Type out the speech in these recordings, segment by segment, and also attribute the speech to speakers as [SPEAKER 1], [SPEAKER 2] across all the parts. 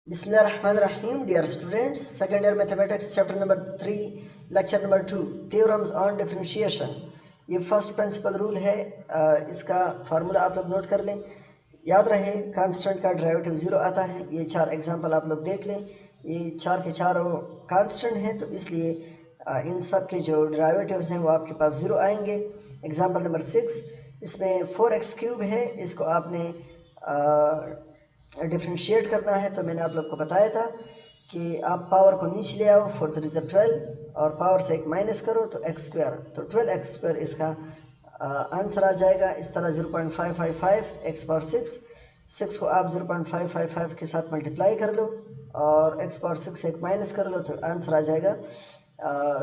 [SPEAKER 1] Bismillahirrahmanirrahim. Dear students, second year mathematics chapter number 3 lecture number 2 theorems on differentiation. ये first principle rule है, इसका formula आप लोग note कर लें। याद रहे कांस्टेंट का डेरिवेटिव ज़ीरो आता है। ये चार एग्जांपल आप लोग देख लें, ये चार के चारों कांस्टेंट हैं, तो इसलिए इन सब के जो डेरिवेटिव्स हैं वो आपके पास ज़ीरो आएंगे। एग्जांपल नंबर 6, इसमें 4x क्यूब है, इसको आपने डिफ्रेंशिएट करना है। तो मैंने आप लोग को बताया था कि आप पावर को नीचे ले आओ, 4 3 12 और पावर से एक माइनस करो तो x स्क्वायर, तो 12x² इसका आंसर आ जाएगा। इस तरह 0.555 x पावर 6 को आप 0.555 के साथ मल्टीप्लाई कर लो और x पावर 6 से एक माइनस कर लो तो आंसर आ जाएगा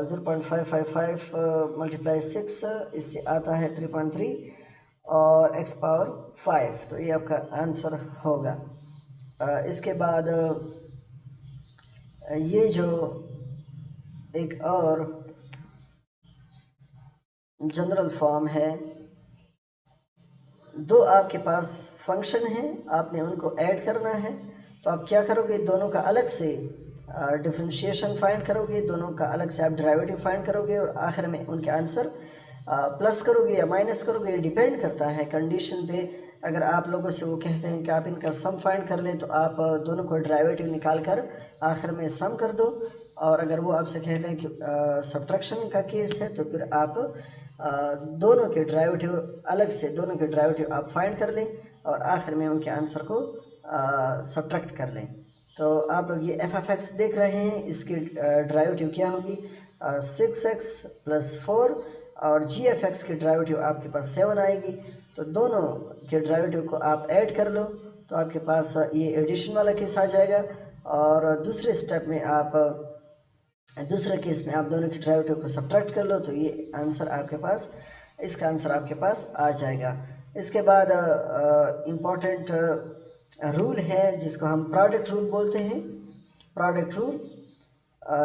[SPEAKER 1] 0.555 मल्टीप्लाई 6, इससे आता है 3.3 और x पावर 5, तो ये आपका आंसर होगा। इसके बाद ये जो एक और जनरल फॉर्म है, दो आपके पास फंक्शन हैं, आपने उनको ऐड करना है। तो आप क्या करोगे, दोनों का अलग से डिफरेंशिएशन फाइंड करोगे, दोनों का अलग से आप डेरिवेटिव फाइंड करोगे और आखिर में उनके आंसर प्लस करोगे या माइनस करोगे। डिपेंड करता है कंडीशन पे। अगर आप लोगों से वो कहते हैं कि आप इनका सम फाइंड कर लें तो आप दोनों को डेरिवेटिव निकाल कर आखिर में सम कर दो, और अगर वो आपसे कहते हैं कि सब्ट्रैक्शन का केस है तो फिर आप दोनों के डेरिवेटिव अलग से, दोनों के डेरिवेटिव आप फाइंड कर लें और आखिर में उनके आंसर को सब्ट्रैक्ट कर लें। तो आप लोग ये f(x) देख रहे हैं, इसकी डेरिवेटिव क्या होगी 6x + 4 और g(x) की डेरिवेटिव आपके पास 7 आएगी। तो दोनों के डेरिवेटिव को आप ऐड कर लो तो आपके पास ये एडिशन वाला केस आ जाएगा, और दूसरे स्टेप में आप दूसरे केस में आप दोनों के डेरिवेटिव को सब्ट्रैक्ट कर लो तो ये आंसर आपके पास, इसका आंसर आपके पास आ जाएगा। इसके बाद इम्पॉर्टेंट रूल है जिसको हम प्रोडक्ट रूल बोलते हैं। प्रोडक्ट रूल,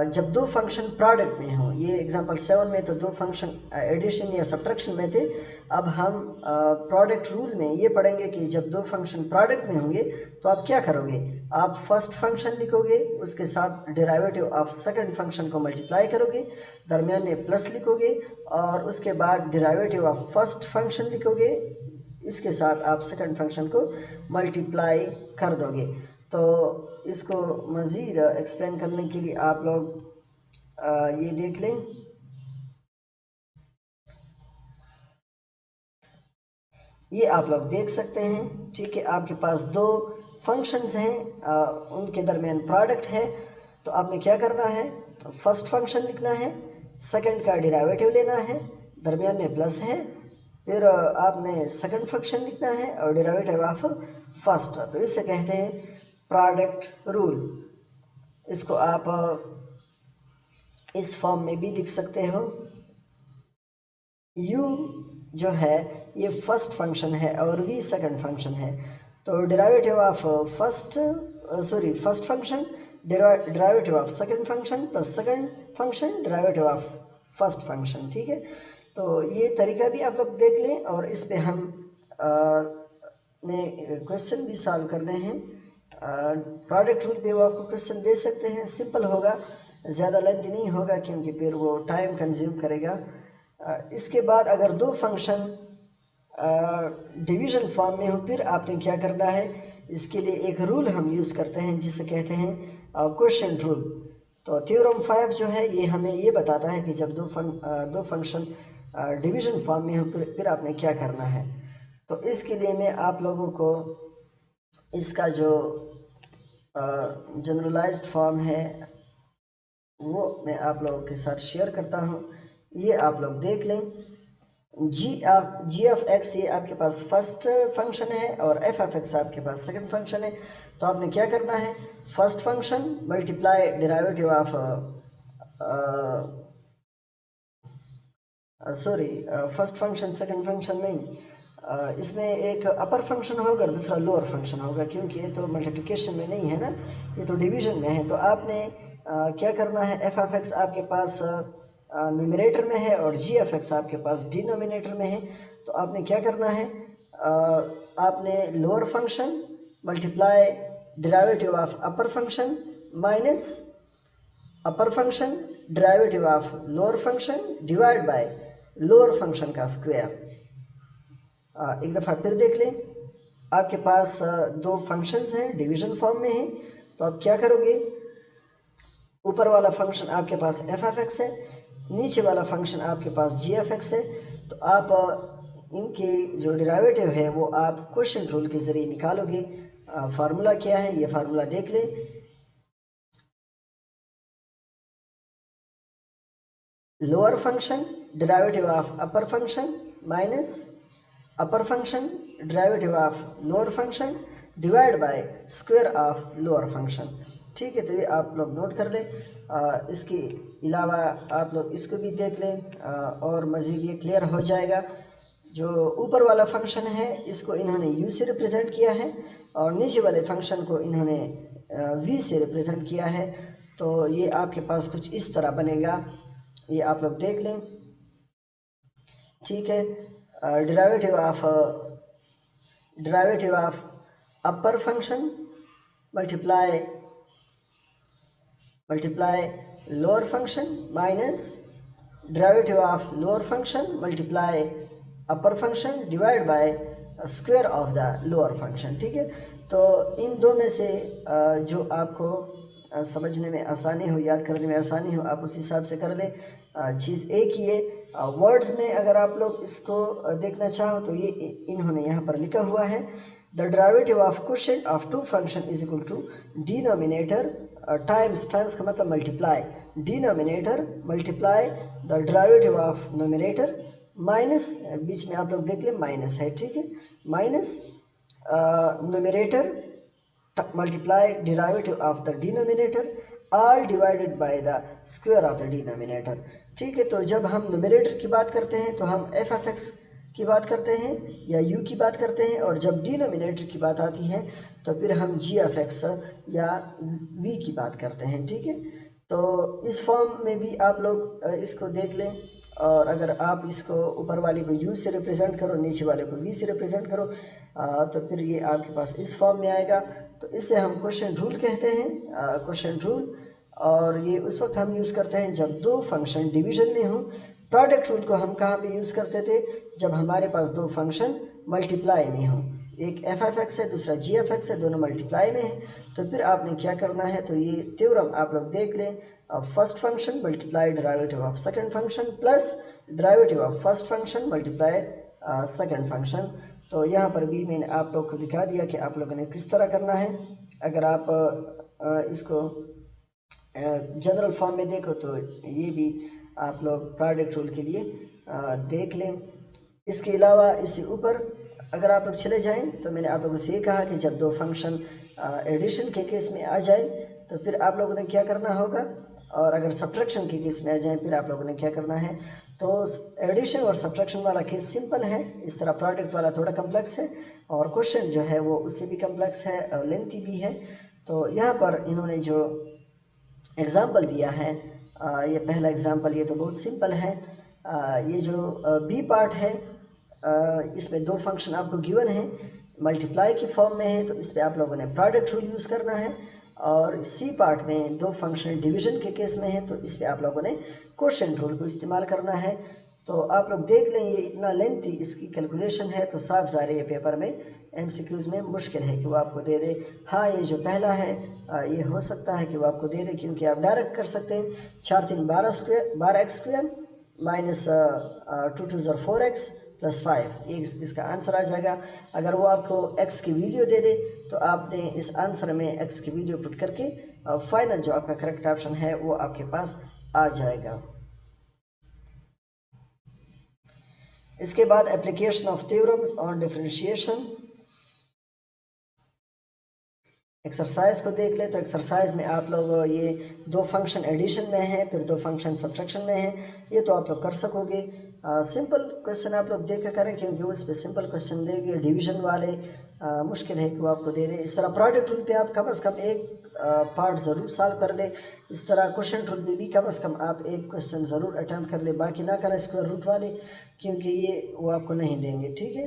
[SPEAKER 1] जब दो फंक्शन प्रोडक्ट में हों, ये एग्जांपल 7 में तो दो फंक्शन एडिशन या सब्ट्रैक्शन में थे। अब हम प्रोडक्ट रूल में ये पढ़ेंगे कि जब दो फंक्शन प्रोडक्ट में होंगे तो आप क्या करोगे। आप फर्स्ट फंक्शन लिखोगे, उसके साथ डेरिवेटिव ऑफ सेकंड फंक्शन को मल्टीप्लाई करोगे, दरमियान में प्लस लिखोगे और उसके बाद डेरिवेटिव ऑफ फर्स्ट फंक्शन लिखोगे, इसके साथ आप सेकंड फंक्शन को मल्टीप्लाई कर दोगे। तो इसको मज़ीद एक्सप्लेन करने के लिए आप लोग ये देख लें, ये आप लोग देख सकते हैं, ठीक है। आपके पास दो फंक्शंस हैं, उनके दरमियान प्रोडक्ट है। तो आपने क्या करना है, तो फर्स्ट फंक्शन लिखना है, सेकंड का डेरिवेटिव लेना है, दरमियान में प्लस है, फिर आपने सेकंड फंक्शन लिखना है और डेरिवेटिव ऑफ फर्स्ट। तो इसे कहते हैं प्रोडक्ट रूल। इसको आप इस फॉर्म में भी लिख सकते हो। u जो है ये फर्स्ट फंक्शन है और v सेकंड फंक्शन है। तो derivative of first function derivative of second function plus second function derivative of first function, ठीक है। तो ये तरीका भी आप लोग देख लें और इस पे हम ने क्वेश्चन भी सॉल्व करने हैं। प्रोडक्ट रूल पे वो आपको क्वेश्चन दे सकते हैं, सिंपल होगा, ज़्यादा लेंथी नहीं होगा क्योंकि फिर वो टाइम कंज्यूम करेगा। इसके बाद अगर दो फंक्शन डिवीज़न फॉर्म में हो फिर आपने क्या करना है, इसके लिए एक रूल हम यूज़ करते हैं जिसे कहते हैं क्वोशिएंट रूल। तो थ्योरम 5 जो है ये हमें ये बताता है कि जब दो फंक्शन डिवीज़न फॉर्म में हो फिर आपने क्या करना है। तो इसके लिए मैं आप लोगों को इसका जो जनरलाइज्ड फॉर्म है वो मैं आप लोगों के साथ शेयर करता हूँ। ये आप लोग देख लें, g(x) ये आपके पास फर्स्ट फंक्शन है और f(x) आपके पास सेकंड फंक्शन है। तो आपने क्या करना है, first function multiply derivative of first function second function नहीं, इसमें एक अपर फंक्शन होगा और दूसरा लोअर फंक्शन होगा, क्योंकि ये तो मल्टीप्लिकेशन में नहीं है ना, ये तो डिवीज़न में है। तो आपने क्या करना है, f(x) आपके पास न्यूमरेटर में है और g(x) आपके पास डिनोमिनेटर में है। तो आपने क्या करना है, आपने lower function multiply derivative of upper function minus upper function derivative of lower function divide by lower function का स्क्वायर। एक दफ़ा फिर देख लें, आपके पास दो फंक्शंस हैं, डिवीजन फॉर्म में हैं, तो आप क्या करोगे, ऊपर वाला फंक्शन आपके पास एफ एफ एक्स है, नीचे वाला फंक्शन आपके पास जी एफ एक्स है, तो आप इनके जो डेरिवेटिव है वो आप क्वोशिएंट रूल के ज़रिए निकालोगे। फार्मूला क्या है, ये फार्मूला देख लें। Lower function derivative of upper function minus upper function derivative of lower function divide by square of lower function. ठीक है, तो ये आप लोग नोट कर लें। इसके अलावा आप लोग इसको भी देख लें और मज़ीद ये क्लियर हो जाएगा। जो ऊपर वाला फंक्शन है इसको इन्होंने u से रिप्रेजेंट किया है और नीचे वाले फंक्शन को इन्होंने v से रिप्रेजेंट किया है। तो ये आपके पास कुछ इस तरह बनेगा, ये आप लोग देख लें। ठीक है, derivative of upper function multiply lower function minus derivative of lower function multiply upper function divide by square of the lower function. ठीक है, तो इन दो में से जो आपको समझने में आसानी हो, याद करने में आसानी हो, आप उस हिसाब से कर लें। चीज़ एक ही है, वर्ड्स में अगर आप लोग इसको देखना चाहो तो ये इन्होंने यहाँ पर लिखा हुआ है, the derivative of quotient of two function is equal to denominator times का मतलब multiply, denominator multiply the derivative of nominator minus, बीच में आप लोग देख लें माइनस है। ठीक है, minus nominator multiply derivative of the denominator all divided by the square of the denominator. ठीक है, तो जब हम नोमिनेटर की बात करते हैं तो हम एफ एफ एक्स की बात करते हैं या u की बात करते हैं, और जब डिनोमिनेटर की बात आती है तो फिर हम जी एफ एक्स या v की बात करते हैं। ठीक है, तो इस फॉर्म में भी आप लोग इसको देख लें, और अगर आप इसको ऊपर वाले को u से रिप्रेजेंट करो, नीचे वाले को v से रिप्रेजेंट करो, तो फिर ये आपके पास इस फॉर्म में आएगा। तो इसे हम क्वोशिएंट रूल कहते हैं, क्वोशिएंट रूल। और ये उस वक्त हम यूज़ करते हैं जब दो फंक्शन डिवीज़न में हों। प्रोडक्ट रूल को हम कहाँ पे यूज़ करते थे, जब हमारे पास दो फंक्शन मल्टीप्लाई में हों, एक एफ एफ एक्स है दूसरा जी एफ एक्स है, दोनों मल्टीप्लाई में है। तो फिर आपने क्या करना है, तो ये थ्योरम आप लोग देख लें, first function multiply derivative of second function plus derivative of first function multiply second function. तो यहाँ पर भी मैंने आप लोग को दिखा दिया कि आप लोगों ने किस तरह करना है। अगर आप इसको जनरल फॉर्म में देखो तो ये भी आप लोग प्रोडक्ट रूल के लिए देख लें। इसके अलावा इससे ऊपर अगर आप लोग चले जाएं तो मैंने आप लोगों से ये कहा कि जब दो फंक्शन एडिशन के केस में आ जाए तो फिर आप लोगों ने क्या करना होगा, और अगर सब्ट्रैक्शन के केस में आ जाए फिर आप लोगों ने क्या करना है। तो एडिशन और सब्ट्रैक्शन वाला केस सिंपल है, इस तरह प्रोडक्ट वाला थोड़ा कम्प्लेक्स है, और क्वेश्चन जो है वो उससे भी कम्प्लेक्स है और लेंथी भी है। तो यहाँ पर इन्होंने जो एग्ज़ाम्पल दिया है, ये पहला एग्ज़ाम्पल, ये तो बहुत सिंपल है। ये जो बी पार्ट है, इसमें दो फंक्शन आपको गिवन है, मल्टीप्लाई की फॉर्म में है, तो इस पर आप लोगों ने प्रोडक्ट रूल यूज़ करना है। और सी पार्ट में दो फंक्शन डिवीज़न के केस में है, तो इस पर आप लोगों ने क्वोशिएंट रूल को इस्तेमाल करना है। तो आप लोग देख लें, ये इतना लेंथी इसकी कैलकुलेशन है, तो साफ ज़ाहिर ये पेपर में एमसीक्यूज़ में मुश्किल है कि वो आपको दे दे। हाँ, ये जो पहला है ये हो सकता है कि वो आपको दे दे, क्योंकि आप डायरेक्ट कर सकते हैं 4 3 12 x square minus 2 2 4 x plus 5, ये इसका आंसर आ जाएगा। अगर वो आपको एक्स की वैल्यू दे दे तो आपने इस आंसर में एक्स की वैल्यू पुट करके फाइनल जो आपका करेक्ट ऑप्शन है वो आपके पास आ जाएगा। इसके बाद application of theorems on differentiation, exercise को देख ले। तो एक्सरसाइज में आप लोग ये दो फंक्शन एडिशन में है, फिर दो फंक्शन सब्ट्रैक्शन में है, ये तो आप लोग कर सकोगे। सिंपल क्वेश्चन आप लोग देख कर करें, क्योंकि वो इस पर सिंपल क्वेश्चन देंगे, डिवीजन वाले मुश्किल है कि वो आपको दे दें। इस तरह प्रोडक्ट रूल पे आप कम से कम एक पार्ट ज़रूर सॉल्व कर ले। इस तरह क्वेश्चन रूल पे भी कम से कम आप एक क्वेश्चन ज़रूर अटैम्प्ट कर ले, बाकी ना करें स्क्वायर रूट वाले, क्योंकि ये वो आपको नहीं देंगे। ठीक है।